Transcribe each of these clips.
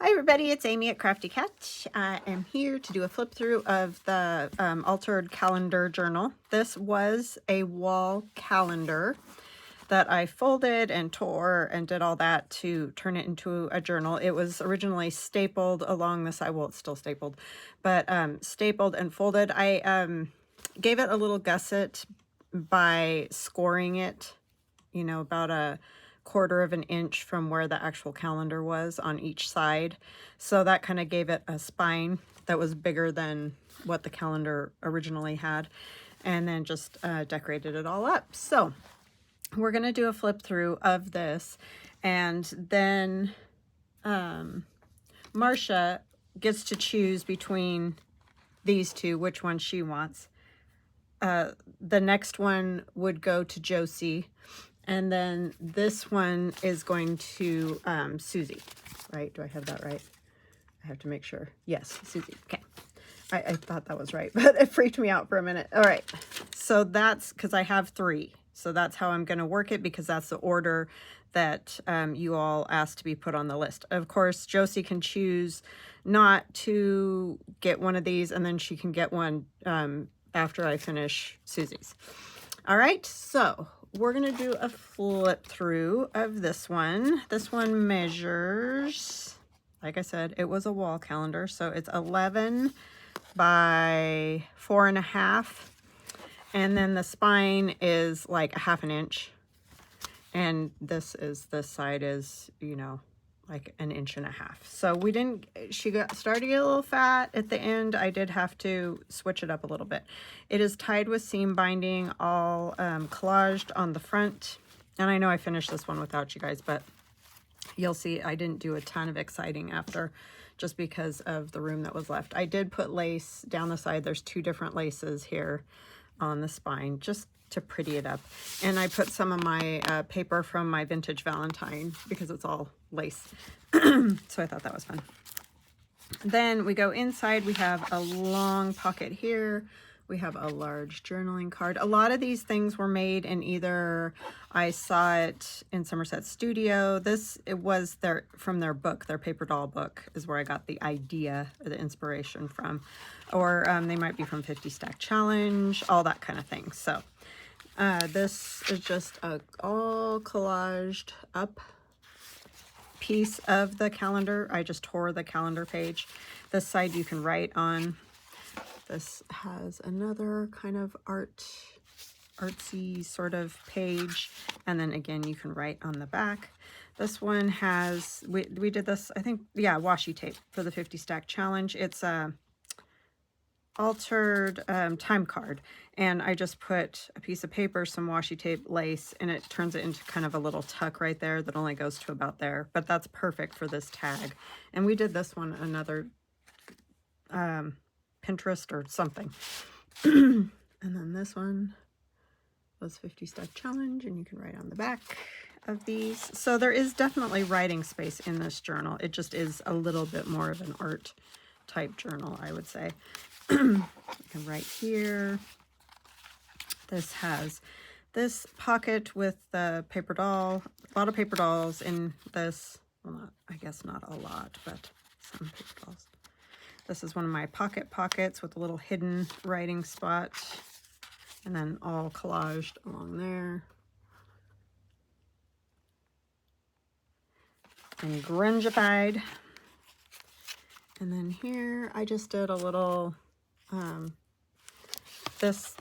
Hi everybody, it's Amy at Crafty Cat. I am here to do a flip through of the altered calendar journal. This was a wall calendar that I folded and tore and did all that to turn it into a journal. It was originally stapled along the side. Well, it's still stapled, but stapled and folded. I gave it a little gusset by scoring it, you know, about a 1/4 of an inch from where the actual calendar was on each side. So that kind of gave it a spine that was bigger than what the calendar originally had, and then just decorated it all up. So we're going to do a flip through of this, and then Marcia gets to choose between these two, which one she wants. The next one would go to Josie, and then this one is going to Susie, right? Do I have that right? I have to make sure. Yes, Susie. Okay. I thought that was right, but it freaked me out for a minute. All right. So that's because I have 3. So that's how I'm going to work it, because that's the order that you all asked to be put on the list. Of course, Josie can choose not to get one of these, and then she can get one after I finish Susie's. All right. So we're going to do a flip through of this one. This one measures, like I said, it was a wall calendar. So it's 11 by 4.5. And then the spine is like 1/2 inch. And this side is, you know, like 1.5 inches. So we didn't, she got started to get a little fat at the end. I did have to switch it up a little bit. It is tied with seam binding, all collaged on the front. And I know I finished this one without you guys, but you'll see I didn't do a ton of exciting after, just because of the room that was left. I did put lace down the side. There's 2 different laces here on the spine, just to pretty it up. And I put some of my paper from my vintage Valentine, because it's all lace. So I thought that was fun. Then we go inside. We have a long pocket here. We have a large journaling card. A lot of these things were made in either, I saw it in Somerset Studio. It was from their book, their paper doll book is where I got the idea or the inspiration from. Or they might be from 50 Stack Challenge, all that kind of thing. So this is just a all collaged up piece of the calendar. I just tore the calendar page. This side you can write on. This has another kind of artsy sort of page, and then again you can write on the back. This one has, we did this, I think, yeah, washi tape for the 50 Stack Challenge. It's a altered time card, and I just put a piece of paper, some washi tape, lace, and it turns it into kind of a little tuck right there that only goes to about there, but that's perfect for this tag. And we did this one another Pinterest or something. And then this one was 50 Stack Challenge, and you can write on the back of these. So there is definitely writing space in this journal. It just is a little bit more of an art type journal, I would say. You can write here. This has this pocket with the paper doll. A lot of paper dolls in this. Well, I guess not a lot, but some paper dolls. This is one of my pockets with a little hidden writing spot, and then all collaged along there. And grungified. And then here I just did a little, this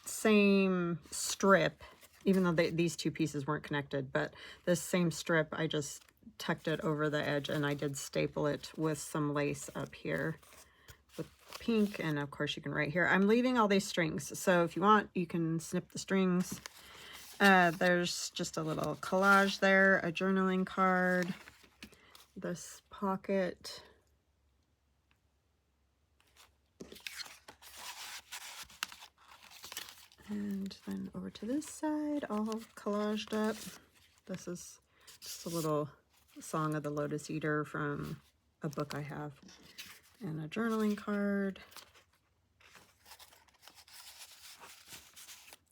same strip, even though these 2 pieces weren't connected, but this same strip, I just tucked it over the edge, and I did staple it with some lace up here with pink, and of course you can write here. I'm leaving all these strings, so if you want, you can snip the strings. There's just a little collage there, a journaling card, this pocket, and then over to this side, all collaged up. This is just a little Song of the Lotus Eater from a book I have, and a journaling card.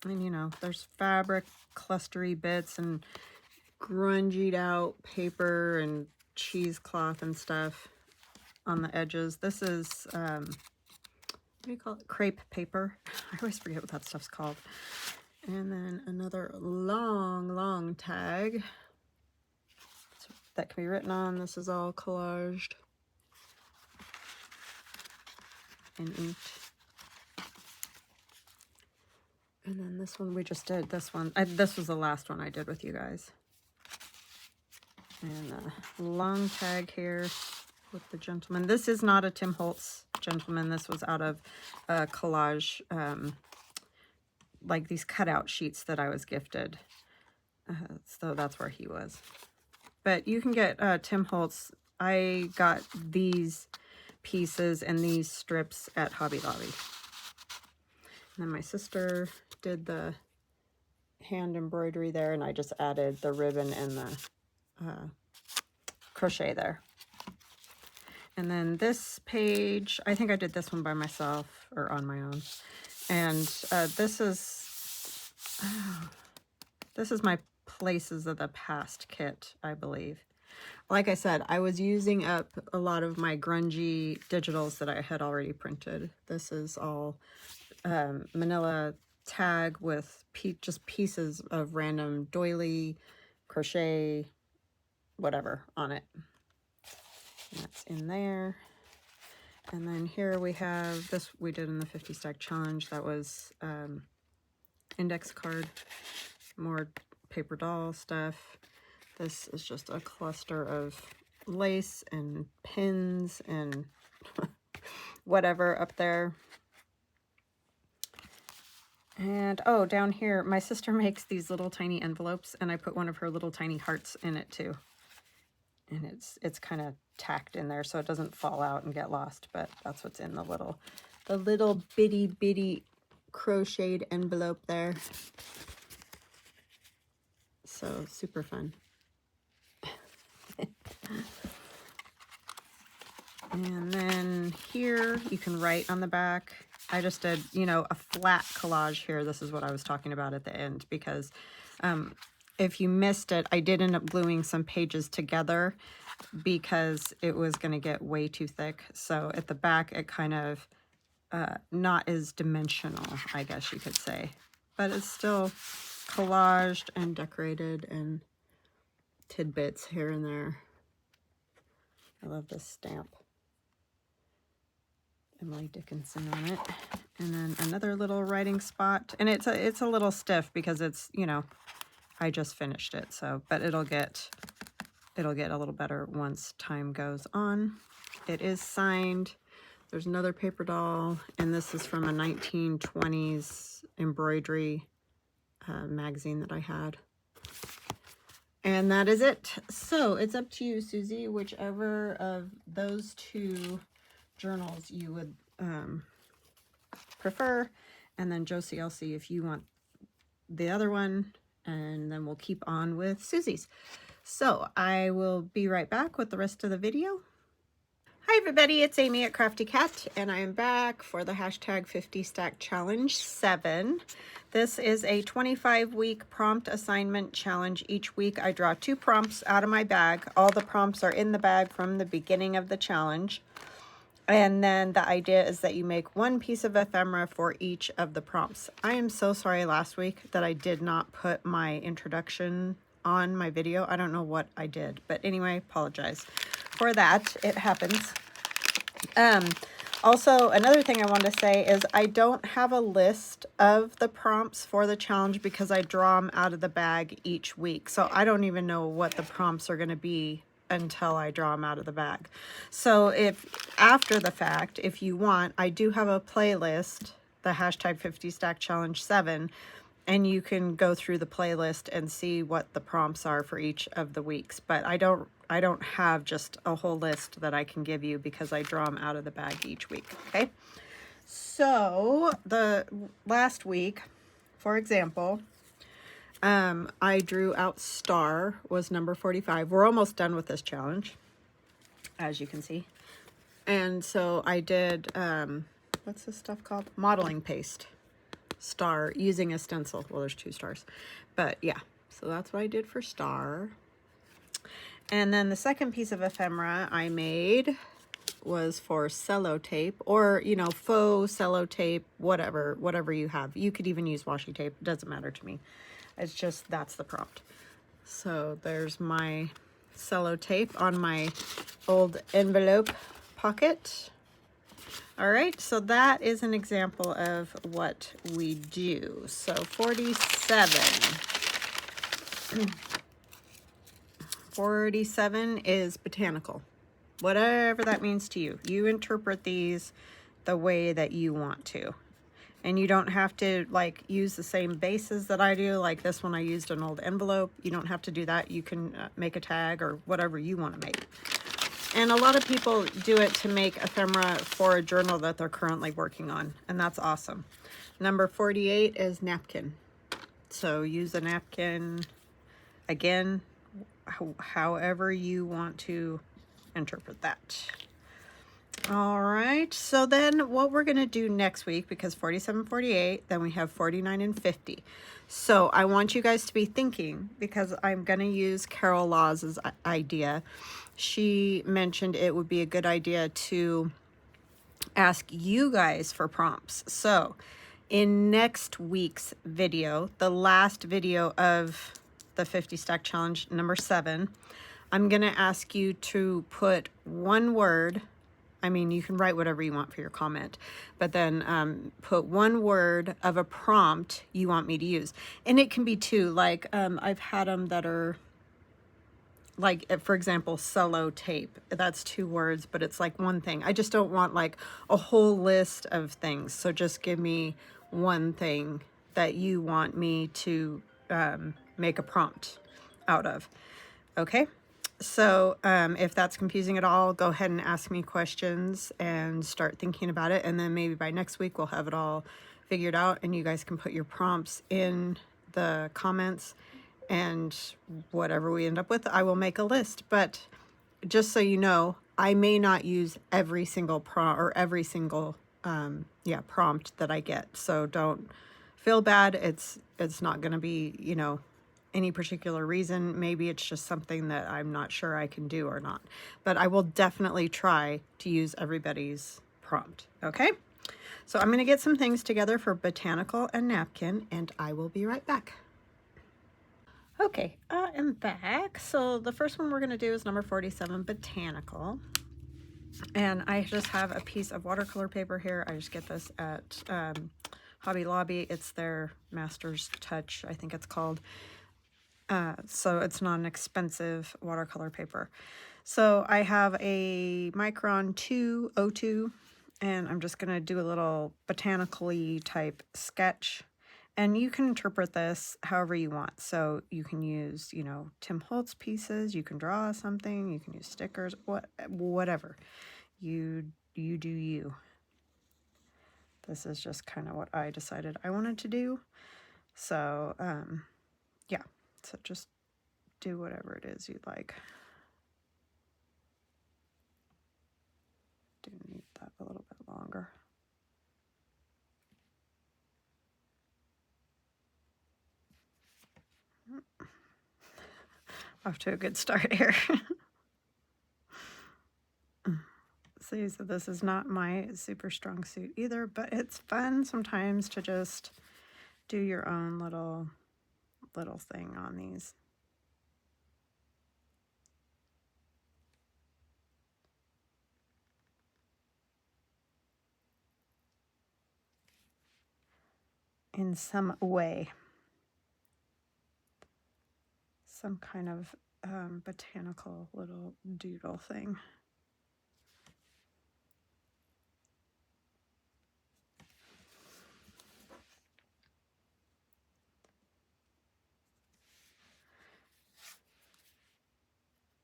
And you know, there's fabric, clustery bits, and grungied out paper, and cheesecloth and stuff on the edges. This is, what do you call it? Crepe paper. I always forget what that stuff's called. And then another long tag that can be written on. This is all collaged and inked. And then this one we just did. This one, this was the last one I did with you guys. And a long tag here with the gentleman. This is not a Tim Holtz gentleman. This was out of Collage, like these cutout sheets that I was gifted. So that's where he was. But you can get Tim Holtz. I got these pieces and these strips at Hobby Lobby. And then my sister did the hand embroidery there, and I just added the ribbon and the crochet there. And then this page, I think I did this one by myself or on my own. And this is my Places of the Past kit, I believe. Like I said, I was using up a lot of my grungy digitals that I had already printed. This is all manila tag with just pieces of random doily, crochet, whatever on it. And that's in there. And then here we have this we did in the 50 stack challenge. That was index card, more paper doll stuff. This is just a cluster of lace and pins and whatever up there. And oh, down here, my sister makes these little tiny envelopes, and I put one of her little tiny hearts in it too. And it's kind of tacked in there so it doesn't fall out and get lost, but that's what's in the little bitty crocheted envelope there. So super fun. And then here you can write on the back. I just did, you know, a flat collage here. This is what I was talking about at the end, because if you missed it, I did end up gluing some pages together because it was going to get way too thick. So at the back, it kind of not as dimensional, I guess you could say. But it's still collaged and decorated and tidbits here and there. I love this stamp. Emily Dickinson on it. And then another little writing spot. And it's a little stiff because it's, you know, I just finished it. So, but it'll get a little better once time goes on. It is signed. There's another paper doll, and this is from a 1920s embroidery magazine that I had. And that is it. So it's up to you, Susie, whichever of those two journals you would prefer. And then Josie, I'll see if you want the other one, and then we'll keep on with Susie's. So I will be right back with the rest of the video. Hi everybody, it's Amy at Crafty Cat, and I am back for the hashtag 50 Stack Challenge 7. This is a 25-week prompt assignment challenge. Each week I draw 2 prompts out of my bag. All the prompts are in the bag from the beginning of the challenge. And then the idea is that you make 1 piece of ephemera for each of the prompts. I am so sorry last week that I did not put my introduction on my video. I don't know what I did, but anyway, apologize for that. It happens. Also, another thing I want to say is I don't have a list of the prompts for the challenge because I draw them out of the bag each week. So I don't even know what the prompts are going to be until I draw them out of the bag. So if after the fact, if you want, I do have a playlist, the hashtag 50 Stack Challenge 7, and you can go through the playlist and see what the prompts are for each of the weeks. But I don't have just a whole list that I can give you because I draw them out of the bag each week. Okay. So the last week, for example, I drew out Star was number 45. We're almost done with this challenge, as you can see. And so I did, what's this stuff called? Modeling paste. Star using a stencil. Well, there's 2 stars, but yeah, so that's what I did for Star. And then the second piece of ephemera I made was for cello tape, or, you know, faux cello tape, whatever you have. You could even use washi tape. It doesn't matter to me. It's just, that's the prompt. So there's my cello tape on my old envelope pocket. All right, so that is an example of what we do. So 47. 47 is botanical. Whatever that means to you. You interpret these the way that you want to. And you don't have to like use the same bases that I do. Like this one I used an old envelope. You don't have to do that. You can make a tag or whatever you want to make. And a lot of people do it to make ephemera for a journal that they're currently working on. And that's awesome. Number 48 is napkin. So use a napkin, again, however you want to interpret that. All right, so then what we're going to do next week, because 47, 48, then we have 49 and 50. So I want you guys to be thinking, because I'm going to use Carol Laws's idea. She mentioned it would be a good idea to ask you guys for prompts. So in next week's video, the last video of the 50 stack challenge, number 7, I'm going to ask you to put one word. I mean, you can write whatever you want for your comment, but then put one word of a prompt you want me to use. And it can be two, like I've had them that are like, for example, cello tape. That's 2 words, but it's like one thing. I just don't want like a whole list of things. So just give me one thing that you want me to make a prompt out of. Okay? So if that's confusing at all, go ahead and ask me questions and start thinking about it. And then maybe by next week, we'll have it all figured out and you guys can put your prompts in the comments, and whatever we end up with, I will make a list. But just so you know, I may not use every single prompt that I get. So don't feel bad. It's not going to be, you know, any particular reason. Maybe it's just something that I'm not sure I can do or not. But I will definitely try to use everybody's prompt. Okay? So I'm going to get some things together for botanical and napkin, and I will be right back. Okay, I am back. So the first one we're going to do is number 47, botanical. And I just have a piece of watercolor paper here. I just get this at Hobby Lobby. It's their Master's Touch, I think it's called. So it's not an expensive watercolor paper. So I have a Micron 202, and I'm just going to do a little botanically type sketch. And you can interpret this however you want. So you can use, you know, Tim Holtz pieces, you can draw something, you can use stickers, whatever. You do you. This is just kind of what I decided I wanted to do. So, yeah. So just do whatever it is you'd like. Do need that a little bit longer. Off to a good start here. See, so this is not my super strong suit either, but it's fun sometimes to just do your own little thing on these. In some way. Some kind of botanical little doodle thing.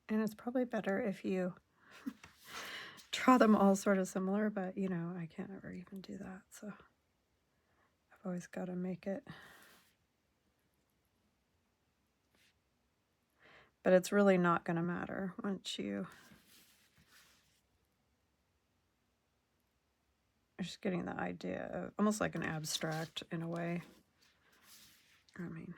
And it's probably better if you draw them all sort of similar, but you know, I can't ever even do that. So I've always got to make it. But it's really not going to matter once you are just getting the idea of almost like an abstract in a way. I mean,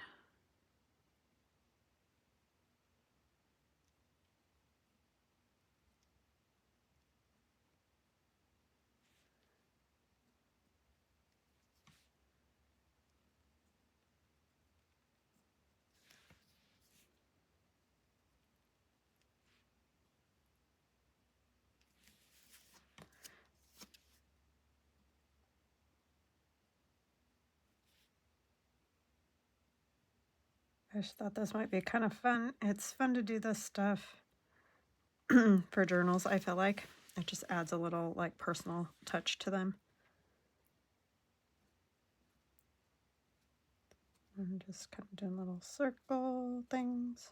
I just thought this might be kind of fun. It's fun to do this stuff for journals, I feel like. It just adds a little like personal touch to them. And just kind of doing little circle things.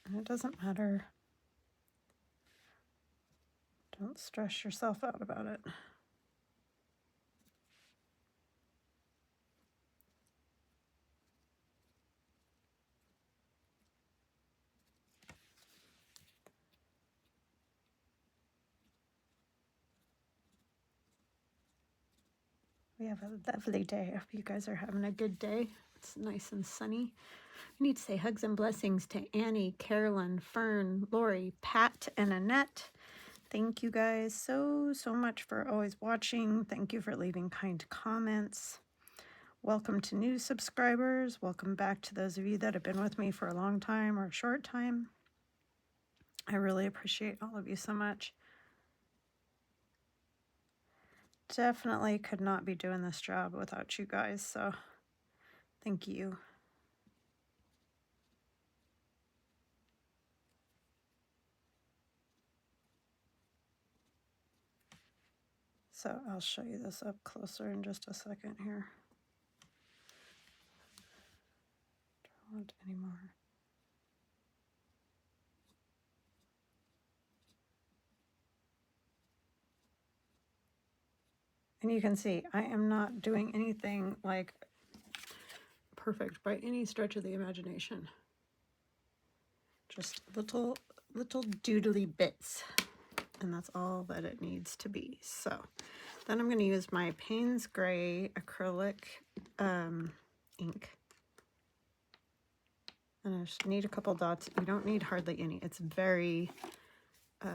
And it doesn't matter. Don't stress yourself out about it. We have a lovely day. I hope you guys are having a good day. It's nice and sunny. I need to say hugs and blessings to Annie, Carolyn, Fern, Lori, Pat, and Annette. Thank you guys so much for always watching. Thank you for leaving kind comments. Welcome to new subscribers. Welcome back to those of you that have been with me for a long time or a short time. I really appreciate all of you so much. Definitely could not be doing this job without you guys, so thank you. So I'll show you this up closer in just a second here. Don't want any more. And you can see I am not doing anything like perfect by any stretch of the imagination. Just little doodly bits. And that's all that it needs to be. So then I'm going to use my Payne's Gray acrylic ink. And I just need a couple dots. You don't need hardly any. It's very, I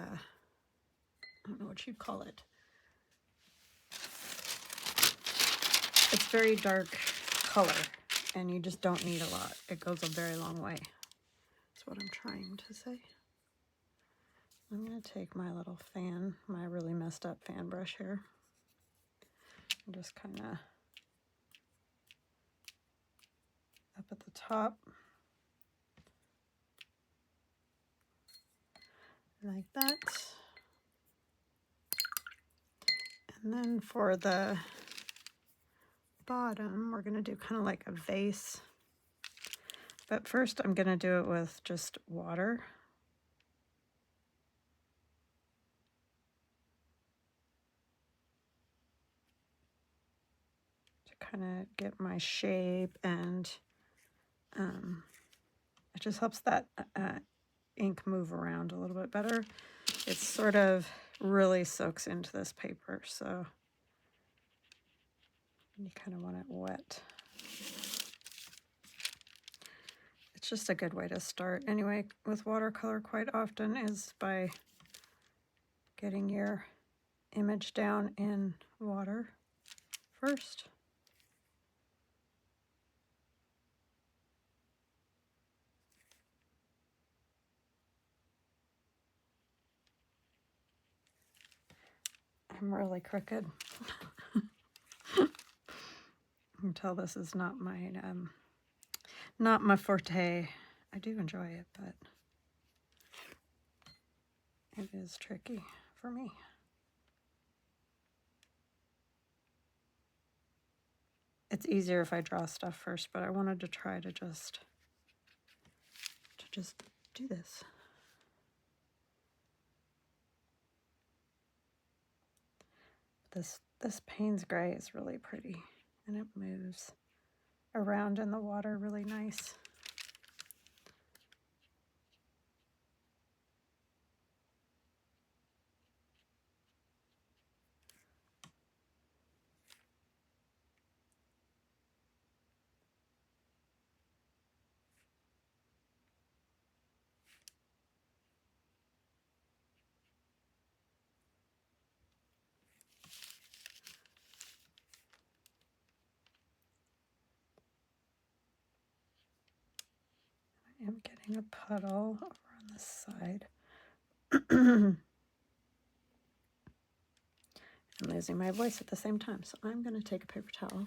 don't know what you'd call it. It's very dark color, and you just don't need a lot. It goes a very long way. That's what I'm trying to say. I'm going to take my little fan, my really messed up fan brush here, and just kind of up at the top, like that. And then for the bottom, we're going to do kind of like a vase. But first, I'm going to do it with just water. To kind of get my shape, and it just helps that ink move around a little bit better. It sort of really soaks into this paper, so you kind of want it wet. It's just a good way to start. Anyway, with watercolor quite often is by getting your image down in water first. I'm really crooked. You can tell this is not my forte. I do enjoy it, but it is tricky for me. It's easier if I draw stuff first, but I wanted to try to just do this. This Payne's Gray is really pretty, and it moves around in the water really nice. I am getting a puddle over on this side. I'm losing my voice at the same time, so I'm going to take a paper towel.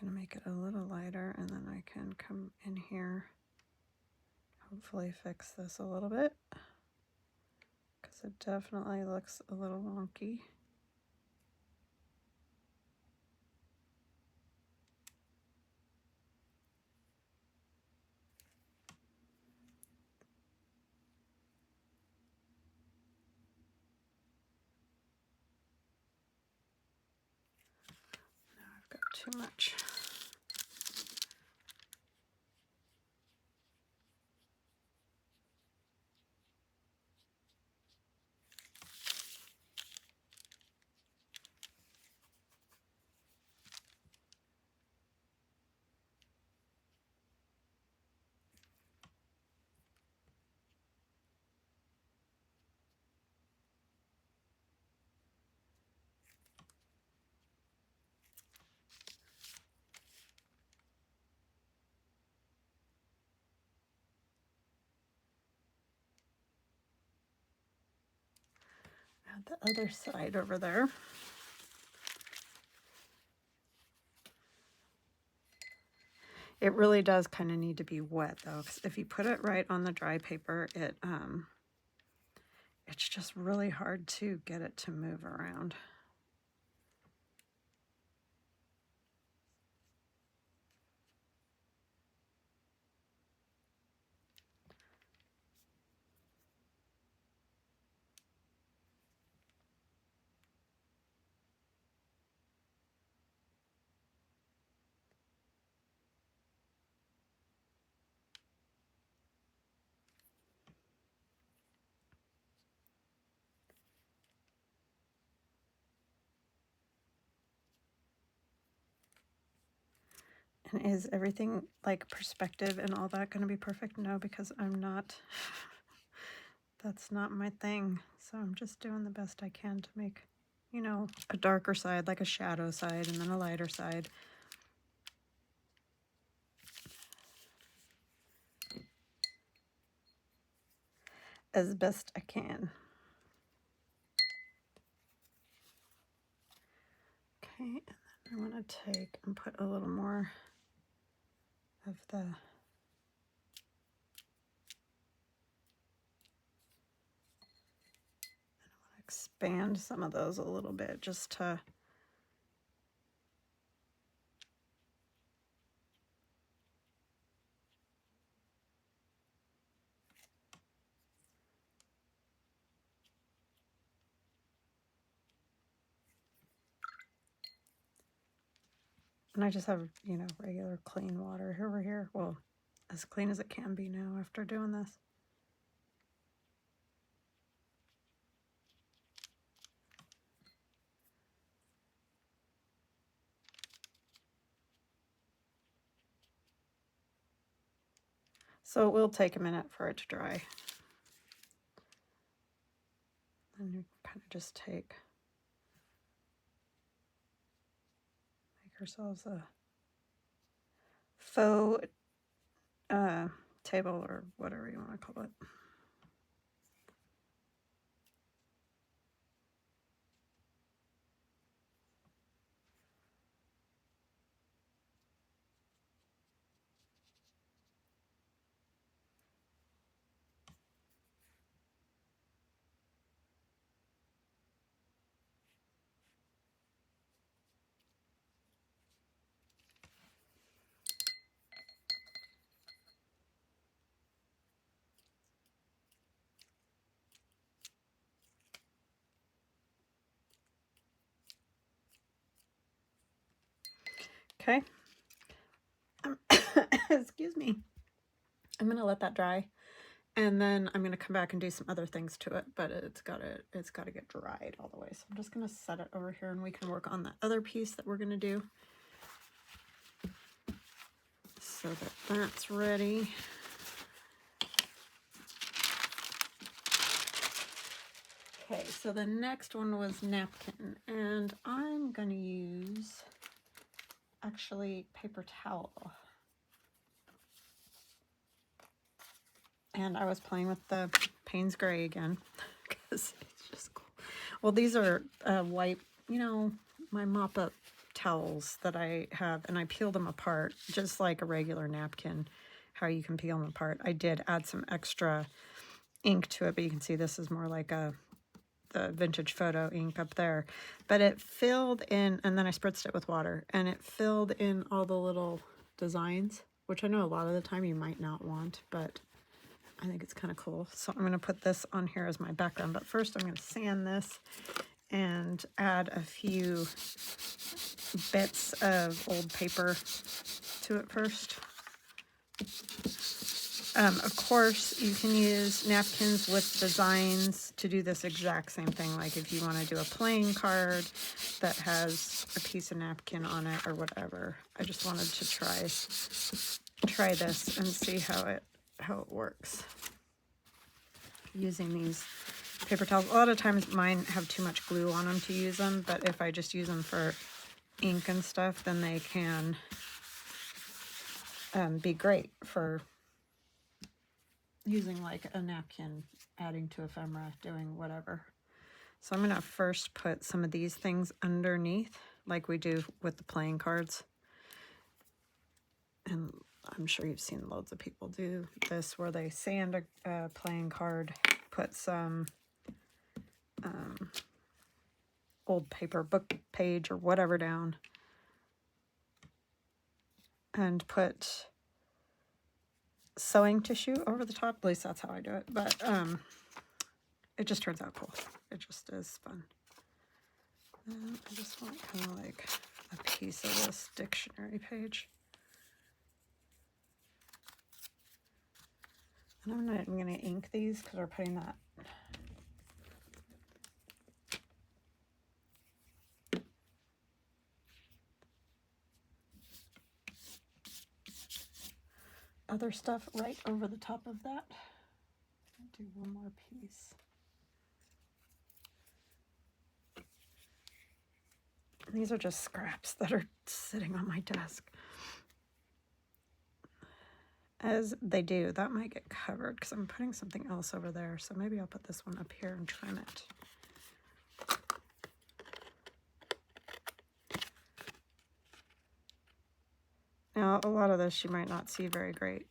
going to make it a little lighter, and then I can come in here, hopefully fix this a little bit, because it definitely looks a little wonky. Now I've got too much. Add the other side over there. It really does kind of need to be wet though, 'cause if you put it right on the dry paper, it's just really hard to get it to move around. And is everything like perspective and all that going to be perfect? No, because I'm not. That's not my thing. So I'm just doing the best I can to make, you know, a darker side, like a shadow side, and then a lighter side. As best I can. Okay, and then I want to take and put a little more of the expand some of those a little bit just to and I just have, you know, regular clean water over here. Well, as clean as it can be now after doing this. So it will take a minute for it to dry. And you kind of just make ourselves a faux table or whatever you want to call it. Okay. Excuse me. I'm going to let that dry, and then I'm going to come back and do some other things to it, but it's got to get dried all the way. So I'm just going to set it over here, and we can work on the other piece that we're going to do. So that's ready. Okay, so the next one was napkin, and I'm going to use actually paper towel. And I was playing with the Payne's Gray again because it's just cool. Well, these are white, you know, my mop-up towels that I have, and I peeled them apart, just like a regular napkin, how you can peel them apart. I did add some extra ink to it, but you can see this is more like the vintage photo ink up there. But it filled in, and then I spritzed it with water, and it filled in all the little designs, which I know a lot of the time you might not want, but I think it's kind of cool. So I'm going to put this on here as my background, but first I'm going to sand this and add a few bits of old paper to it first. Of course, you can use napkins with designs to do this exact same thing. Like if you want to do a playing card that has a piece of napkin on it or whatever. I just wanted to try this and see how it works using these paper towels. A lot of times mine have too much glue on them to use them, but if I just use them for ink and stuff, then they can be great for using like a napkin, adding to ephemera, doing whatever. So I'm going to first put some of these things underneath like we do with the playing cards. And I'm sure you've seen loads of people do this where they sand a playing card, put some old paper, book page or whatever down, and put sewing tissue over the top. At least that's how I do it, but it just turns out cool. It just is fun. I just want kind of like a piece of this dictionary page. And I'm not even going to ink these because we're putting that other stuff right over the top of that. I'll do one more piece. And these are just scraps that are sitting on my desk. As they do, that might get covered because I'm putting something else over there. So maybe I'll put this one up here and trim it. Now, a lot of this you might not see very great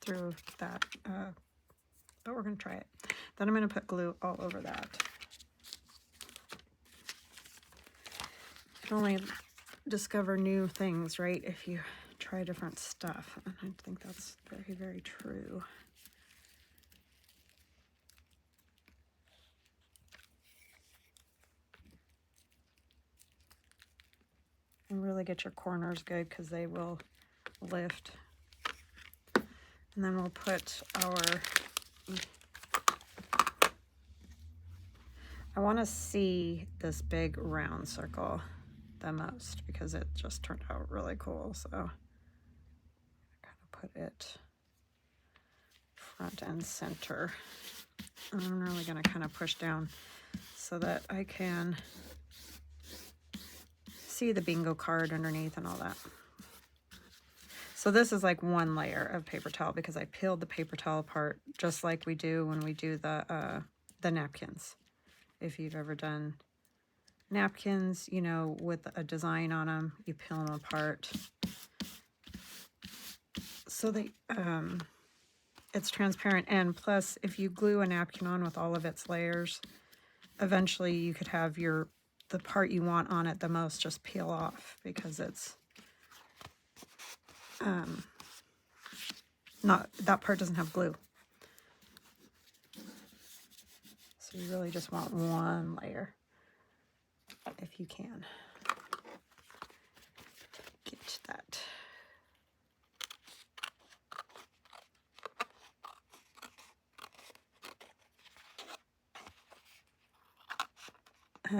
through that, but we're going to try it. Then I'm going to put glue all over that. You can only discover new things, right, if you try different stuff. And I think that's very, very true. And really get your corners good because they will lift. And then we'll put our, I want to see this big round circle the most because it just turned out really cool. So kind of put it front and center. And I'm really going to kind of push down so that I can see the bingo card underneath and all that. So this is like one layer of paper towel because I peeled the paper towel apart just like we do when we do the napkins. If you've ever done napkins, you know, with a design on them, you peel them apart. So they, it's transparent. And plus, if you glue a napkin on with all of its layers, eventually you could have the part you want on it the most just peel off because it's not, that part doesn't have glue. So you really just want one layer if you can. Get that.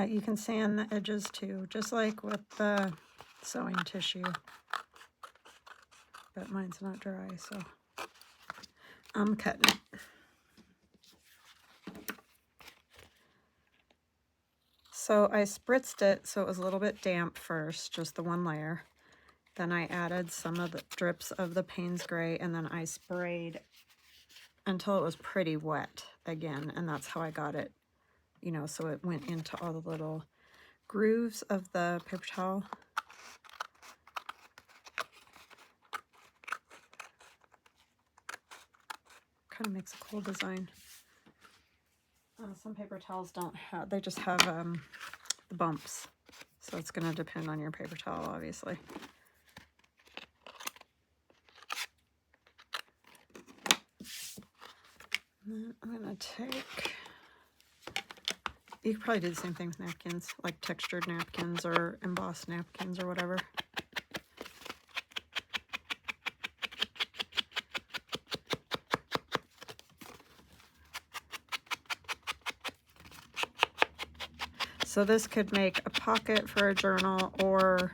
You can sand the edges too, just like with the sewing tissue. But mine's not dry, so I'm cutting it. So I spritzed it so it was a little bit damp first, just the one layer. Then I added some of the drips of the Payne's Gray, and then I sprayed until it was pretty wet again, and that's how I got it, you know, so it went into all the little grooves of the paper towel. kind of makes a cool design. Some paper towels don't have, they just have the bumps. So it's going to depend on your paper towel, obviously. And then I'm going to take, you could probably do the same thing with napkins, like textured napkins or embossed napkins or whatever. So this could make a pocket for a journal or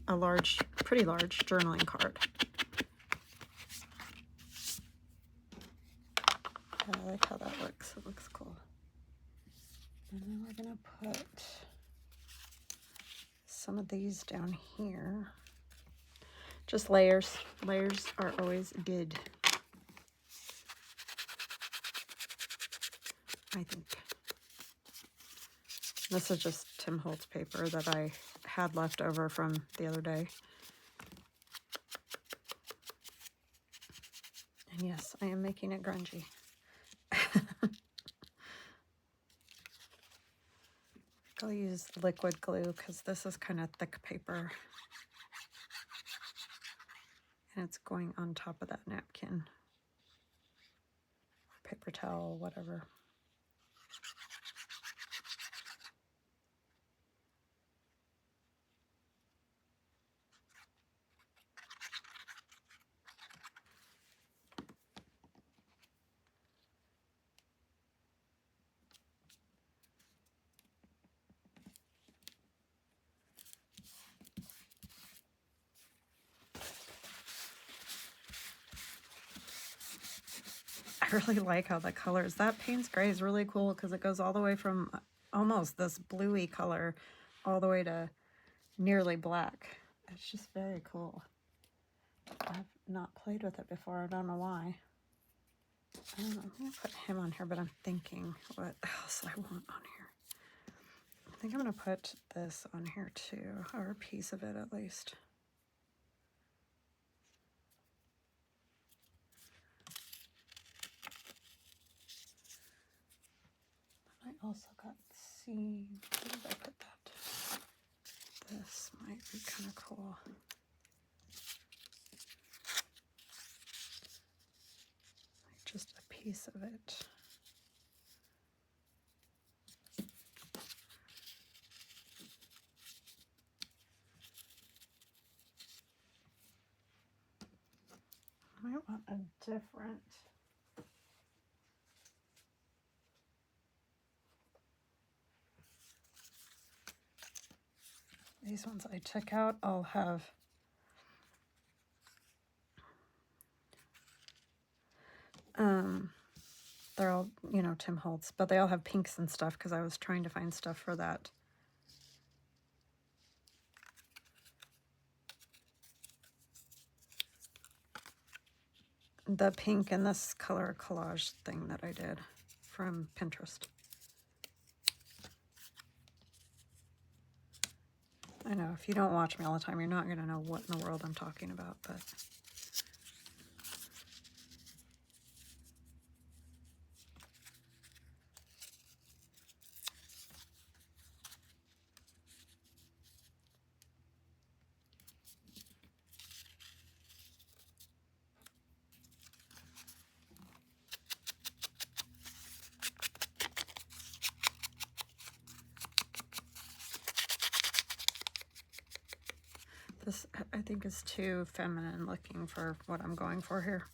a large, pretty large journaling card. I like how that looks. It looks cool. And then we're going to put some of these down here. Just layers. Layers are always good, I think. This is just Tim Holtz paper that I had left over from the other day. And yes, I am making it grungy. I'll use liquid glue because this is kind of thick paper. And it's going on top of that napkin. Paper towel, whatever. I really like how the colors, that Payne's Gray is really cool because it goes all the way from almost this bluey color all the way to nearly black. It's just very cool. I've not played with it before. I don't know why. I'm going to put him on here, but I'm thinking what else I want on here. I think I'm going to put this on here too, or a piece of it at least. I also got seeds. Where did I put that? This might be kind of cool. Like just a piece of it. I might want a different. These ones I took out, I'll have they're all, you know, Tim Holtz, but they all have pinks and stuff because I was trying to find stuff for that. The pink and this color collage thing that I did from Pinterest. I know, if you don't watch me all the time, you're not going to know what in the world I'm talking about, but this, I think, is too feminine looking for what I'm going for here.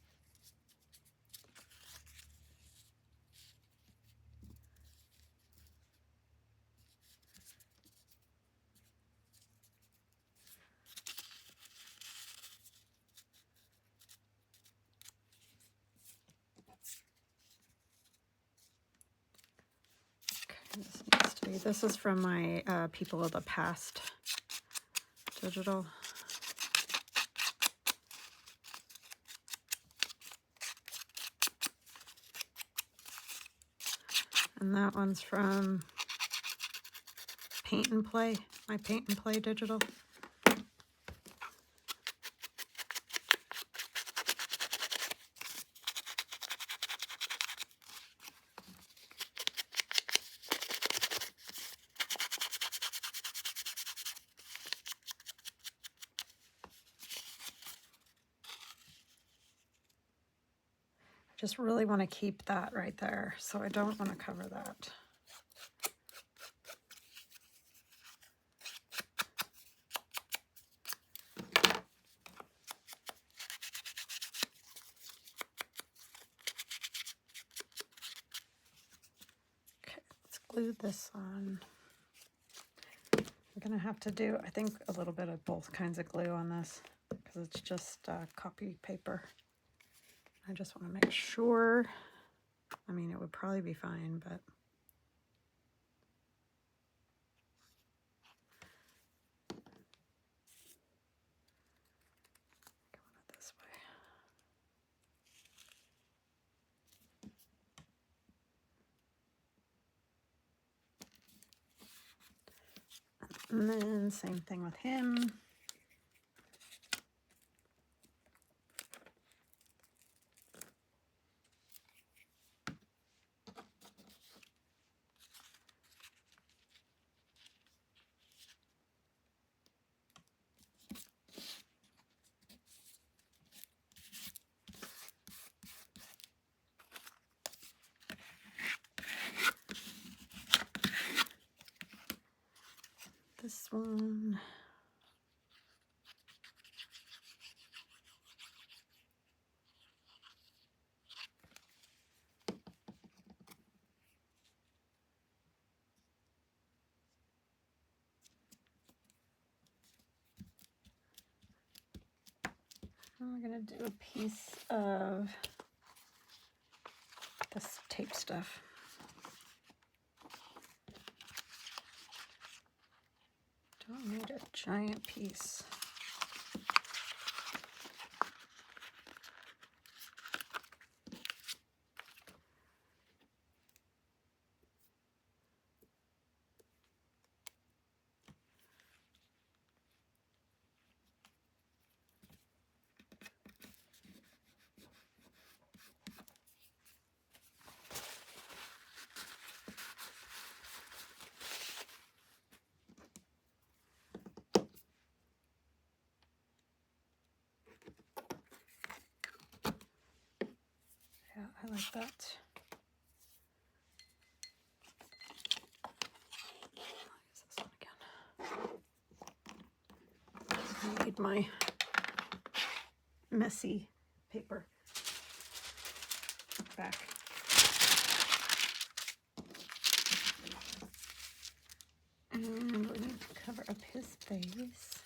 Okay, this needs to be, this is from my People of the Past digital. And that one's from Paint and Play, my Paint and Play digital. Just really want to keep that right there, so I don't want to cover that. Okay, let's glue this on. I'm going to have to do, I think, a little bit of both kinds of glue on this because it's just copy paper. I just want to make sure. I mean, it would probably be fine, but going it this way. And then same thing with him. This one. I'm going to do a piece of this tape stuff. Don't need a giant piece. Yeah, I like that. I'll use this one again. I need my messy paper back. And we need to cover up his face.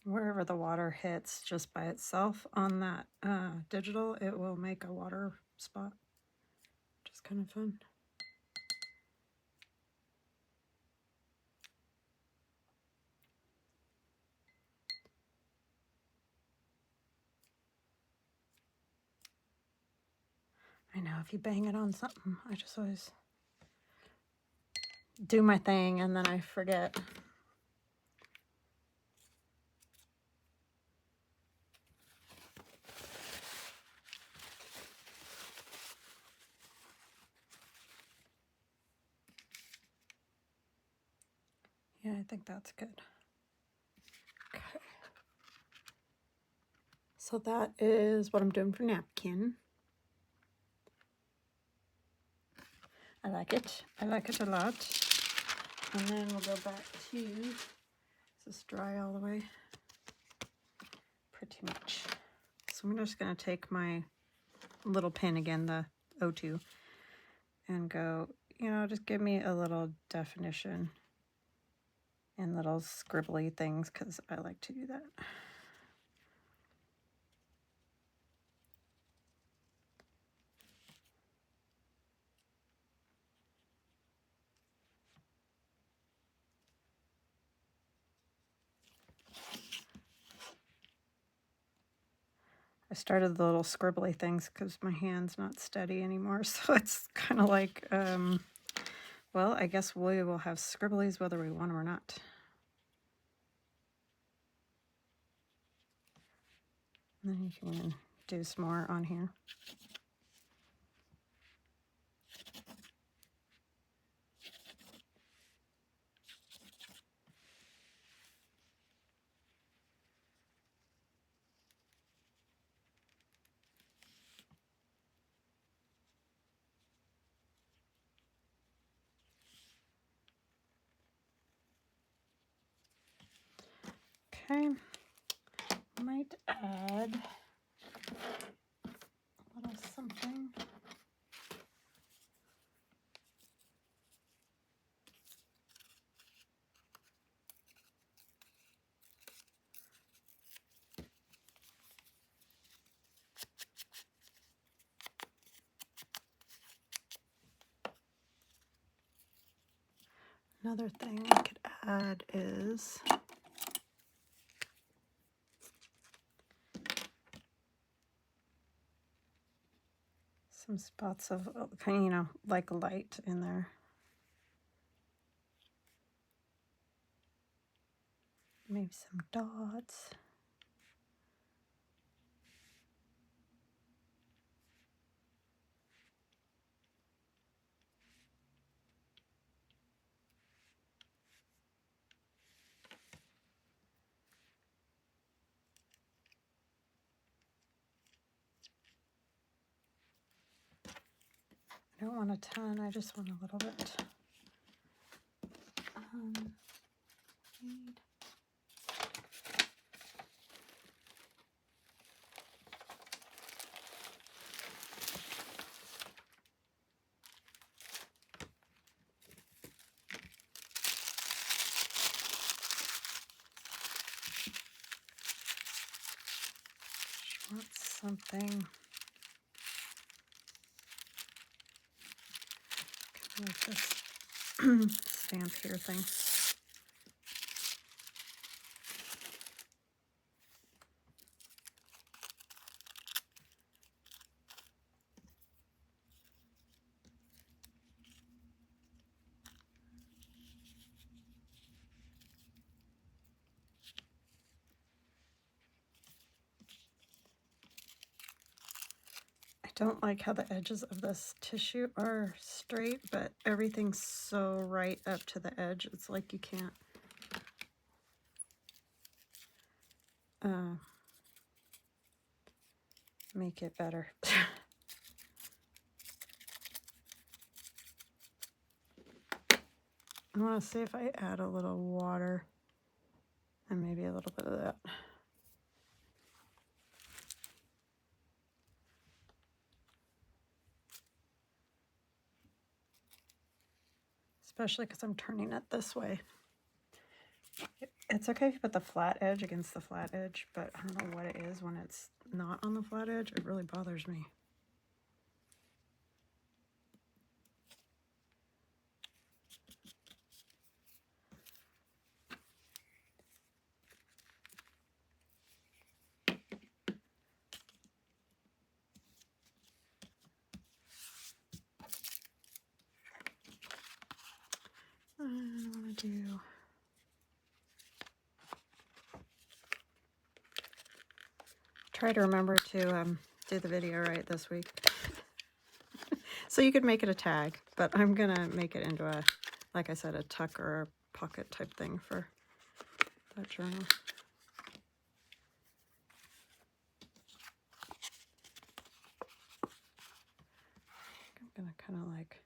Wherever the water hits just by itself on that digital, it will make a water spot, which is kind of fun. I know, if you bang it on something, I just always do my thing and then I forget. Yeah, I think that's good. Okay. So that is what I'm doing for Napkin. I like it. I like it a lot. And then we'll go back to, is this dry all the way? Pretty much. So I'm just going to take my little pen again, the O2, and go, you know, just give me a little definition and little scribbly things because I like to do that. I started the little scribbly things because my hand's not steady anymore. So it's kind of like, well, I guess we will have scribblies whether we want them or not. And then you can do some more on here. Okay, might add a little something. Another thing I could add is some spots of, kind of, you know, like light in there. Maybe some dots. I don't want a ton, I just want a little bit. Want something like this stamp here thing. I don't like how the edges of this tissue are straight, but everything's so right up to the edge. It's like you can't make it better. I want to see if I add a little water and maybe a little bit of that. Especially because I'm turning it this way. It's okay if you put the flat edge against the flat edge, but I don't know what it is when it's not on the flat edge. It really bothers me. I want to try to remember to do the video right this week. So you could make it a tag, but I'm going to make it into a, like I said, a tuck or a pocket type thing for that journal. I'm going to kind of like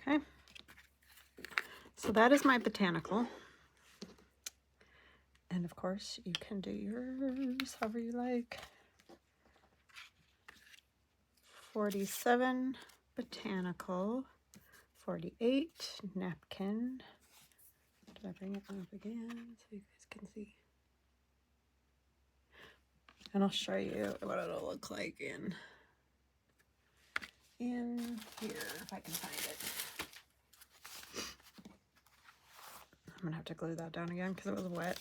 okay. So that is my botanical. And of course, you can do yours however you like. 47, Botanical. 48, Napkin. Did I bring it up again so you guys can see? And I'll show you what it'll look like in here, if I can find it. I'm gonna have to glue that down again because it was wet.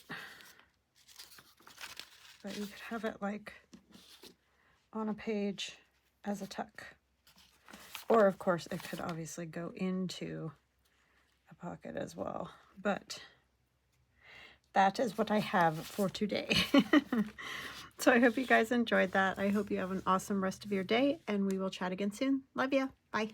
But you could have it like on a page as a tuck. Or of course it could obviously go into a pocket as well. But that is what I have for today. So I hope you guys enjoyed that. I hope you have an awesome rest of your day, and we will chat again soon. Love ya. Bye.